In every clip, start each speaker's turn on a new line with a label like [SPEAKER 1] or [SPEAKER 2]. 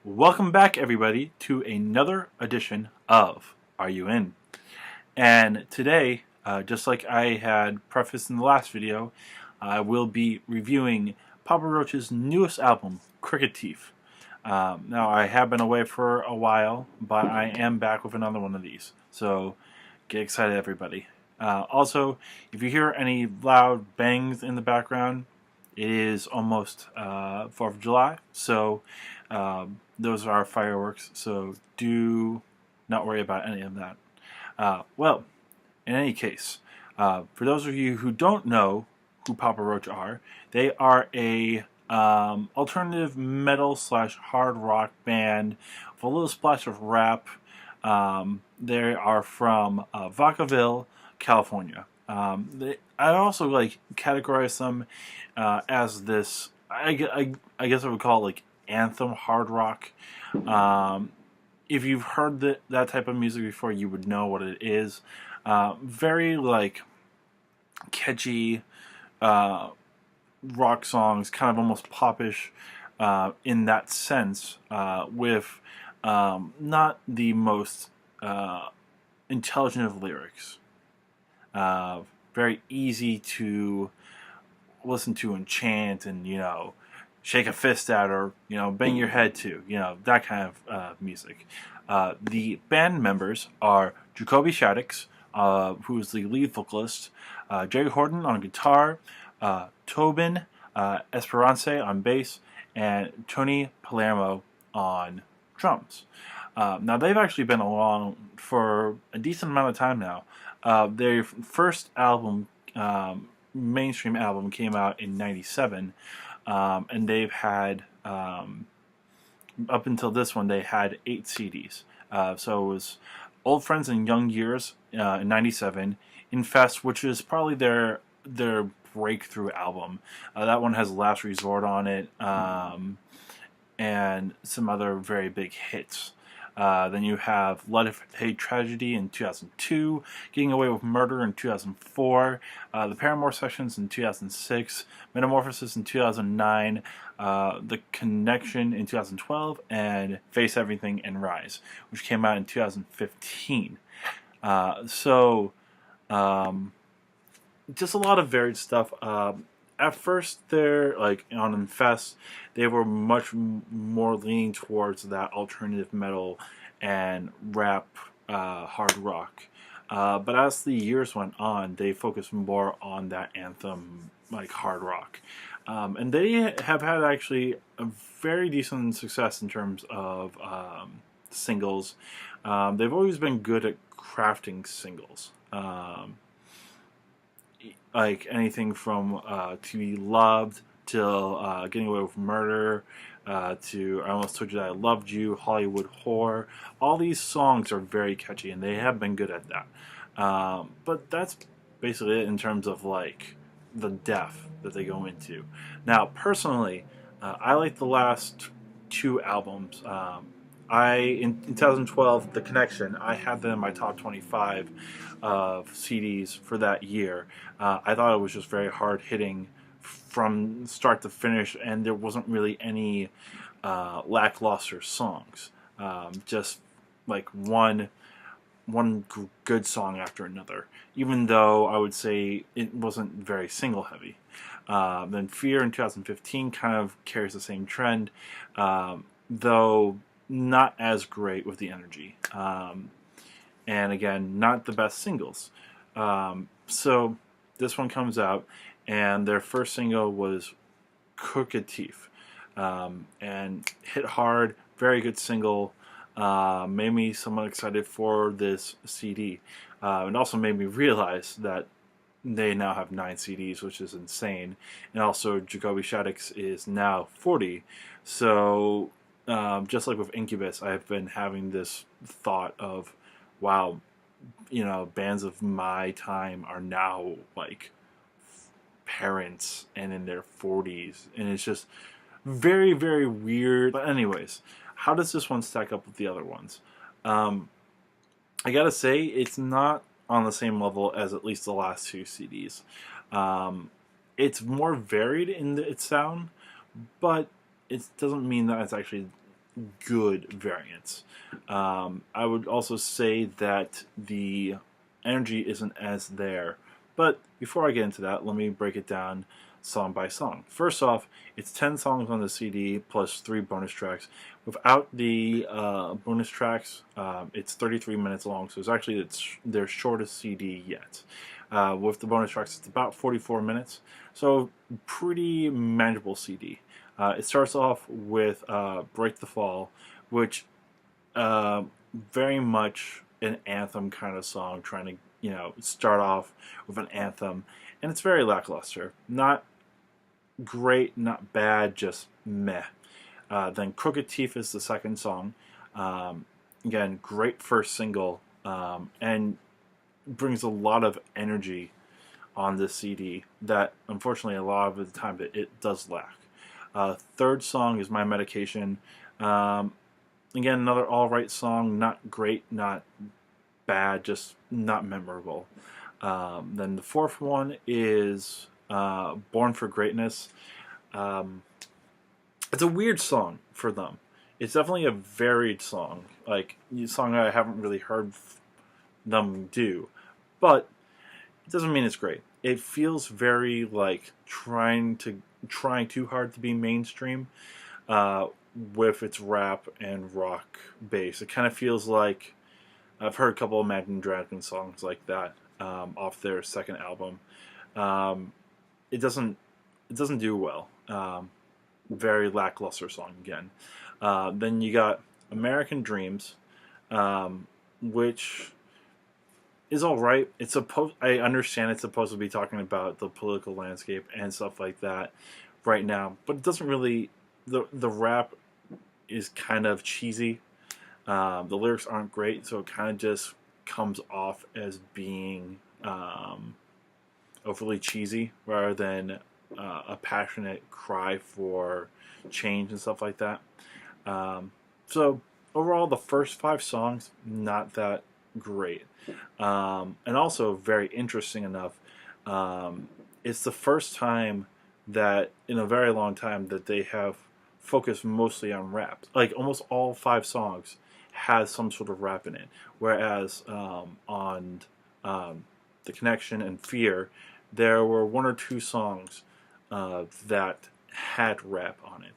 [SPEAKER 1] Welcome back, everybody, to another edition of Are You In? And today, just like I had prefaced in the last video, I will be reviewing Papa Roach's newest album, Cricket Teeth. Now, I have been away for a while, but I am back with another one of these. So, get excited, everybody. Also, if you hear any loud bangs in the background, it is almost 4th of July, so those are fireworks, so do not worry about any of that. Well, in any case, for those of you who don't know who Papa Roach are, they are a alternative metal slash hard rock band with a little splash of rap. They are from Vacaville, California. I also categorize them as this. I guess I would call it like anthem hard rock. If you've heard that type of music before, you would know what it is. Very catchy rock songs, kind of almost popish in that sense, with not the most intelligent of lyrics. Very easy to listen to and chant and, shake a fist at or, bang your head to, that kind of music. The band members are Jacoby Shaddix, who is the lead vocalist, Jerry Horton on guitar, Tobin Esperance on bass, and Tony Palermo on drums. Now, they've actually been along for a decent amount of time now. Their first album, mainstream album, came out in '97, and they've had, up until this one, they had 8 CDs. So it was Old Friends and Young Years in '97, Infest, which is probably their breakthrough album. That one has Last Resort on it, and some other very big hits. Then you have Let It Hate Tragedy in 2002, Getting Away with Murder in 2004, The Paramore Sessions in 2006, Metamorphosis in 2009, The Connection in 2012, and Face Everything and Rise, which came out in 2015. Just a lot of varied stuff. At first, they're on Infest, they were much more leaning towards that alternative metal and rap, hard rock. But as the years went on, they focused more on that anthem, hard rock. And they have had actually a very decent success in terms of singles. They've always been good at crafting singles. Anything from To Be Loved till Getting Away with Murder to I Almost Told You That I Loved You, Hollywood Whore. All these songs are very catchy, and they have been good at that. But that's basically it in terms of the depth that they go into. Now, personally, I like the last 2 albums. In 2012, The Connection, I had them in my top 25 of CDs for that year. I thought it was just very hard hitting from start to finish, and there wasn't really any lackluster songs. Just one good song after another, even though I would say it wasn't very single heavy. Then Fear in 2015 kind of carries the same trend, though not as great with the energy. And again, not the best singles. So this one comes out, and their first single was Crooked Teeth, and hit hard, very good single. Made me somewhat excited for this CD, and also made me realize that they now have 9 CDs, which is insane. And also, Jacoby Shaddix is now 40, so just like with Incubus, I've been having this thought of, wow, bands of my time are now parents and in their 40s, and it's just very, very weird. But anyways, how does this one stack up with the other ones? I gotta say, it's not on the same level as at least the last 2 CDs. It's more varied in its sound, but it doesn't mean that it's actually good variants. I would also say that the energy isn't as there. But before I get into that, let me break it down song by song. First off, it's 10 songs on the CD plus 3 bonus tracks. Without the bonus tracks, it's 33 minutes long, so it's their shortest CD yet. With the bonus tracks, it's about 44 minutes, so pretty manageable CD. It starts off with Break the Fall, which very much an anthem kind of song, trying to start off with an anthem, and it's very lackluster. Not great, not bad, just meh. Then Crooked Teeth is the second song. Again, great first single, and brings a lot of energy on this CD that unfortunately a lot of the time it does lack. Third song is My Medication. Again, another alright song, not great, not bad, just not memorable. Then the fourth one is Born for Greatness. It's a weird song for them. It's definitely a varied song, like a song I haven't really heard them do, but it doesn't mean it's great. It feels very like trying too hard to be mainstream with its rap and rock bass. It kind of feels like I've heard a couple of Imagine Dragons songs like that off their second album. It doesn't do well. Very lackluster song again. Then you got American Dreams, which is all right. I understand it's supposed to be talking about the political landscape and stuff like that right now, but it doesn't really. The rap is kind of cheesy. The lyrics aren't great, so it kind of just comes off as being overly cheesy rather than a passionate cry for change and stuff like that. So overall, the first 5 songs, not that great. And also, very interesting enough, it's the first time that, in a very long time, that they have focused mostly on rap. Like, almost all 5 songs has some sort of rap in it. Whereas on The Connection and Fear, there were 1 or 2 songs that had rap on it.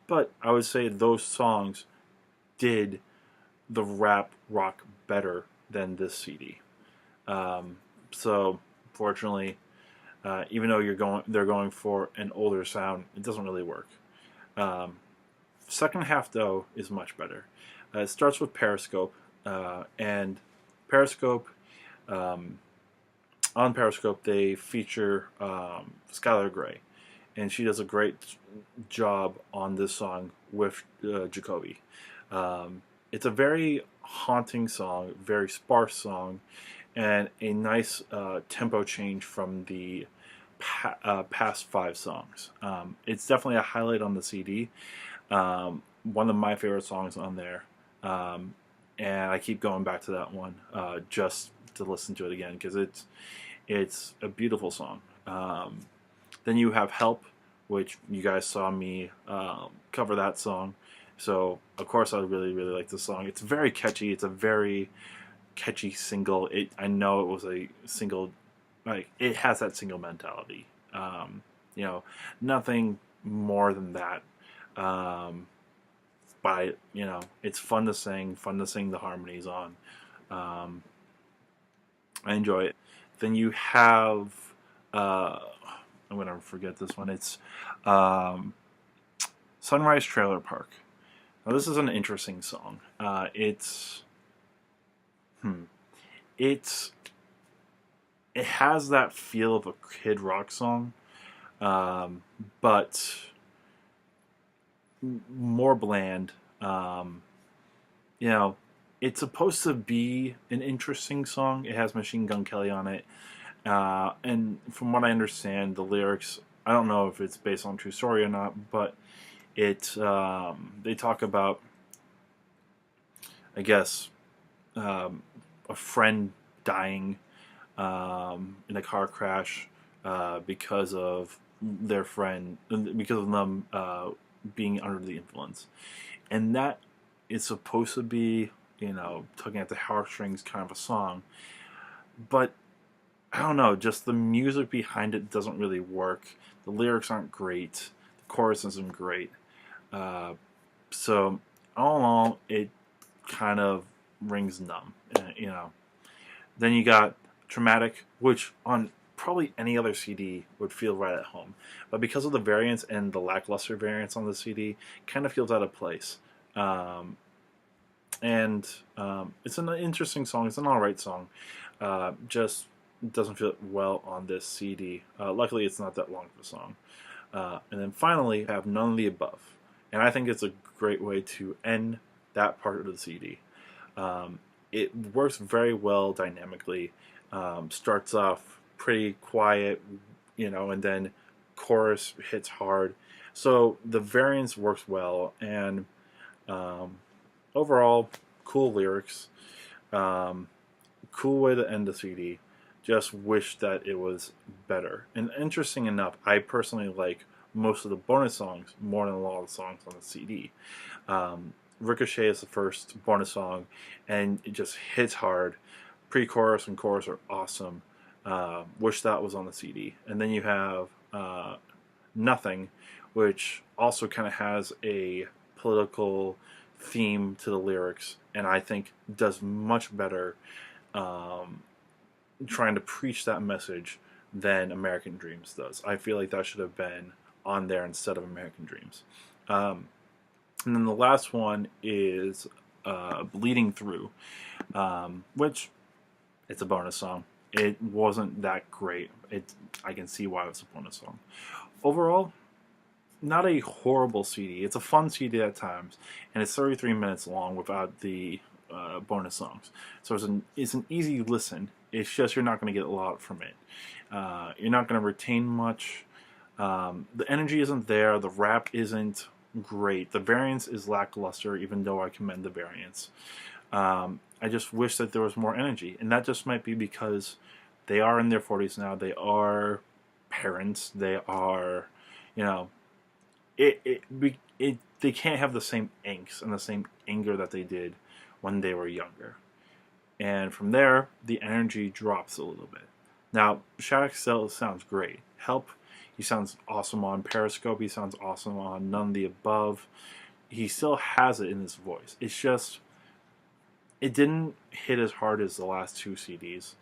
[SPEAKER 1] But I would say those songs did the rap rock better than this CD. So, fortunately, even though they're going for an older sound, it doesn't really work. Second half, though, is much better. It starts with Periscope, and Periscope. On Periscope, they feature Skylar Grey, and she does a great job on this song with Jacoby. It's a very haunting song, very sparse song, and a nice tempo change from the past 5 songs. It's definitely a highlight on the CD. One of my favorite songs on there, and I keep going back to that one just to listen to it again because it's a beautiful song. Then you have Help, which you guys saw me cover that song. So, of course, I really, really like this song. It's very catchy. It's a very catchy single. I know it was a single, like, it has that single mentality. Nothing more than that. But, it's fun to sing the harmonies on. I enjoy it. Then you have, I'm going to forget this one. It's Sunrise Trailer Park. Now, this is an interesting song. It has that feel of a Kid Rock song, but more bland. It's supposed to be an interesting song. It has Machine Gun Kelly on it, and from what I understand, the lyrics, I don't know if it's based on true story or not, but they talk about, I guess, a friend dying in a car crash because of their friend, because of them being under the influence. And that it's supposed to be, you know, tugging at the heartstrings kind of a song, but I don't know, just the music behind it doesn't really work. The lyrics aren't great. The chorus isn't great. Uh, so all in all, it kind of rings numb. You know. Then you got Traumatic, which on probably any other CD would feel right at home, but because of the variants and the lackluster variants on the CD, kind of feels out of place. Um, and It's an interesting song. It's an alright song. Just doesn't fit well on this CD. Luckily, it's not that long of a song. And then finally, have None of the Above. And I think it's a great way to end that part of the CD. It works very well dynamically. Starts off pretty quiet, you know, and then chorus hits hard. So the variance works well, and um, overall, cool lyrics. Um, cool way to end the CD. Just wish that it was better. And interesting enough, I personally like most of the bonus songs more than a lot of the songs on the CD. Ricochet is the first bonus song, and it just hits hard. Pre-chorus and chorus are awesome. Wish that was on the CD. And then you have Nothing, which also kind of has a political theme to the lyrics, and I think does much better trying to preach that message than American Dreams does. I feel like that should have been on there instead of American Dreams. And then the last one is Bleeding Through, which it's a bonus song. It wasn't that great. I can see why it's a bonus song. Overall, not a horrible CD. It's a fun CD at times, and it's 33 minutes long without the bonus songs. So it's an easy listen. It's just you're not going to get a lot from it. You're not going to retain much. The energy isn't there. The rap isn't great. The variance is lackluster, even though I commend the variance. I just wish that there was more energy, and that just might be because they are in their 40s now. They are parents. They are, you know, they can't have the same angst and the same anger that they did when they were younger. And from there, the energy drops a little bit. Now, Shattuck still sounds great. Help, he sounds awesome on Periscope. He sounds awesome on None of the Above. He still has it in his voice. It's just, it didn't hit as hard as the last two CDs,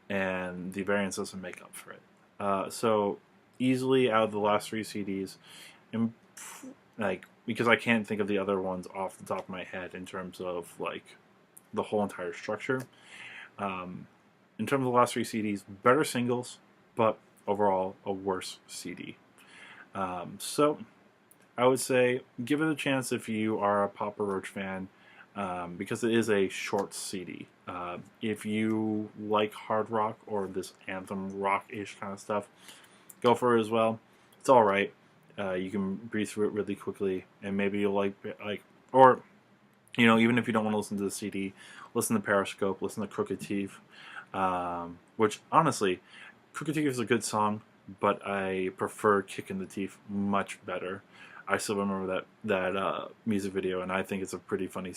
[SPEAKER 1] and the variance doesn't make up for it. So, easily out of the last three CDs, like, because I can't think of the other ones off the top of my head in terms of like the whole entire structure. In terms of the last three CDs, better singles, but overall a worse CD. So I would say give it a chance if you are a Papa Roach fan, because it is a short CD. If you like hard rock or this anthem rock-ish kind of stuff, go for it as well. It's all right. You can breathe through it really quickly, and maybe you'll like, or, you know, even if you don't want to listen to the CD, listen to Periscope, listen to Crooked Teeth, which honestly, Crooked Teeth is a good song, but I prefer Kick in the Teeth much better. I still remember that music video, and I think it's a pretty funny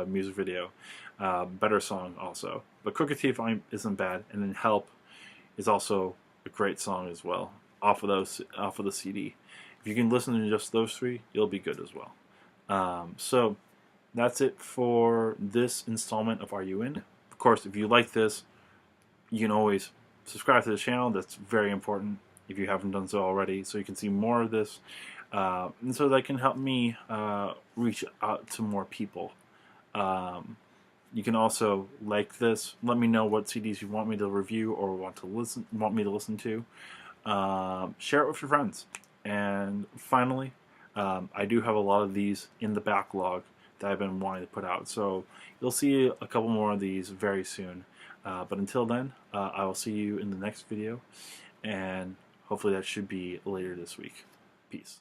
[SPEAKER 1] music video. Better song also, but Crooked Teeth isn't bad, and then Help is also a great song as well off of the CD. If you can listen to just those three, you'll be good as well. So that's it for this installment of Are You In? Of course, if you like this, you can always subscribe to the channel. That's very important if you haven't done so already, so you can see more of this, and so that can help me reach out to more people. You can also like this. Let me know what CDs you want me to review or want me to listen to. Share it with your friends. And finally, I do have a lot of these in the backlog that I've been wanting to put out. So you'll see a couple more of these very soon. But until then, I will see you in the next video. And hopefully that should be later this week. Peace.